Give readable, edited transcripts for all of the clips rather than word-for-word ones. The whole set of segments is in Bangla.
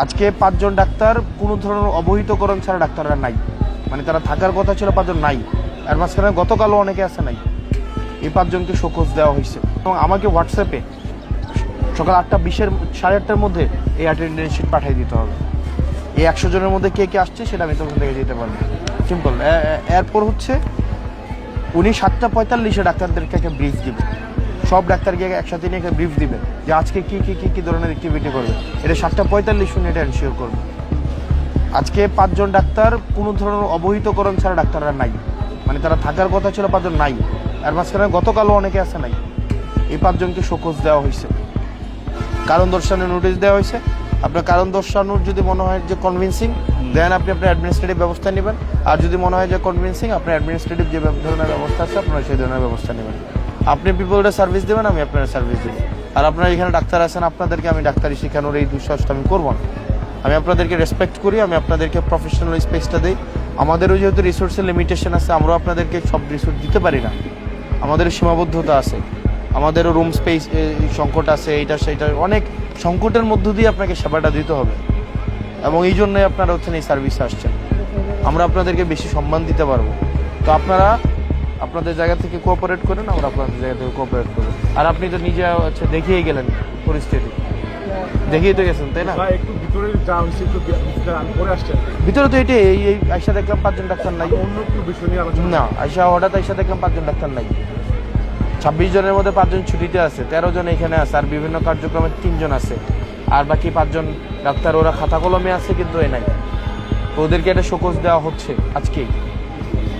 আজকে 5 জন ডাক্তার কোনো ধরনের অবহিতকরণ ছাড়া ডাক্তাররা নাই, মানে তারা থাকার কথা ছিল 5 জন নাই। আর মাঝখানে গতকালও অনেকে আছে নাই। এই 5 জনকে শোকজ দেওয়া হয়েছে এবং আমাকে হোয়াটসঅ্যাপে সকাল 8:20 8:30টার মধ্যে এই অ্যাটেন্ডেন্স শিট পাঠিয়ে দিতে হবে। এই 100 জনের মধ্যে কে কে আসছে সেটা আমি তখন থেকে দিতে পারবো। সিম্পল। এরপর হচ্ছে উনি 7:45 ডাক্তারদেরকে একটা ব্রিফ দিবে, সব ডাক্তারকে একসাথে নিয়ে একটা ব্রিফ দিবে যে আজকে কি ধরনের অ্যাক্টিভিটি করবে। এটা 7:45 উনি এটা এনশিওর করবে। আজকে 5 জন ডাক্তার কোনো ধরনের অবহিতকরণ ছাড়া ডাক্তাররা নাই, মানে তারা থাকার কথা ছিল 5 জন নাই। আর মাঝখানে গতকালও অনেকে আছে নাই। এই 5 জনকে শোকজ দেওয়া হয়েছে, কারণ দর্শানোর নোটিশ দেওয়া হয়েছে। আপনার কারণ দর্শানোর যদি মনে হয় যে কনভিন্সিং, দেন আপনি আপনার অ্যাডমিনিস্ট্রেটিভ ব্যবস্থা নেবেন। আর যদি মনে হয় যে কনভিন্সিং, আপনার অ্যাডমিনিস্ট্রেটিভ যে ধরনের ব্যবস্থা আছে আপনারা সেই ধরনের ব্যবস্থা নেবেন। আপনি পিপলটা সার্ভিস দেবেন, আমি আপনার সার্ভিস দেবো। আর আপনারা এখানে ডাক্তার আছেন, আপনাদেরকে আমি ডাক্তারি শেখানোর এই দুঃসাহসটা আমি করবো না। আমি আপনাদেরকে রেসপেক্ট করি, আমি আপনাদেরকে প্রফেশনাল স্পেসটা দিই। আমাদেরও যেহেতু রিসোর্সের লিমিটেশন আছে, আমরাও আপনাদেরকে সব রিসোর্স দিতে পারি না, আমাদের সীমাবদ্ধতা আছে, আমাদেরও রুম স্পেস সংকট আছে, এইটা সেইটা অনেক সংকটের মধ্য দিয়ে আপনাকে সেবাটা দিতে হবে। এবং এই জন্যই আপনারা হচ্ছেন এই সার্ভিসে আসছেন, আমরা আপনাদেরকে বেশি সম্মান দিতে পারবো। তো আপনারা আপনাদের জায়গা থেকে কোঅপারেট করেন, আমরা আপনাদের জায়গা থেকে কোঅপারেট করবো। আর আপনি তো নিজে হচ্ছে দেখিয়েই গেলেন পরিস্থিতি, দেখিয়ে তো গেছেন, তাই না? একটু ভিতরে যা হয়েছে একটু আমি পরে আসছেন ভিতরে তো এটাই এই আইসা দেখলাম 5 জন ডাক্তার নাই। অন্য একটু বিষয় নিয়ে আলোচনা না, হঠাৎ আইসা দেখলাম 5 জন ডাক্তার নাই। 26 জনের মধ্যে 5 জন ছুটিতে আছে, 13 জন এখানে আছে, আর বিভিন্ন কার্যক্রমে 3 জন আছে, আর বাকি 5 জন ডাক্তার ওরা খাতা কলমে আছে কিন্তু এ নাই। তো ওদেরকে একটা শোকজ দেওয়া হচ্ছে আজকেই।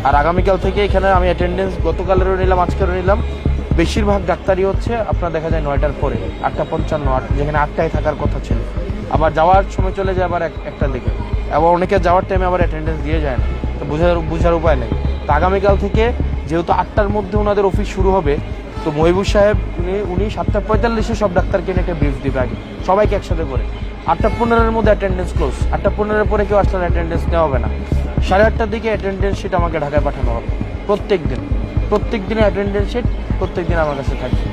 আর আগামীকাল থেকে এখানে আমি অ্যাটেন্ডেন্স গতকালেরও নিলাম, আজকেরও নিলাম। বেশিরভাগ ডাক্তারই হচ্ছে আপনার দেখা যায় 9টার পরে, 8:55, যেখানে 8টায় থাকার কথা ছিল। আবার যাওয়ার সময় চলে যায় আবার 1টার দিকে। আবার অনেকে যাওয়ার টাইমে আবার অ্যাটেন্ডেন্স দিয়ে যায় না, তো বোঝার উপায় নেই। তো আগামীকাল থেকে যেহেতু 8টার মধ্যে ওনাদের অফিস শুরু হবে, তো মহিবুর সাহেব উনি 7:45 সব ডাক্তারকে নিয়ে একটা ব্রিফ দিবে আগে, সবাইকে একসাথে করে। 8:15 মধ্যে অ্যাটেন্ডেন্স ক্লোজ, 8:15 পরে কেউ আসলে অ্যাটেন্ডেন্স নেওয়া হবে না। 8:30টার দিকে অ্যাটেন্ডেন্স শিট আমাকে ঢাকায় পাঠানো হবে প্রত্যেক দিন। প্রত্যেক দিনে অ্যাটেন্ডেন্স শিট প্রত্যেক দিন আমার কাছে থাকবে।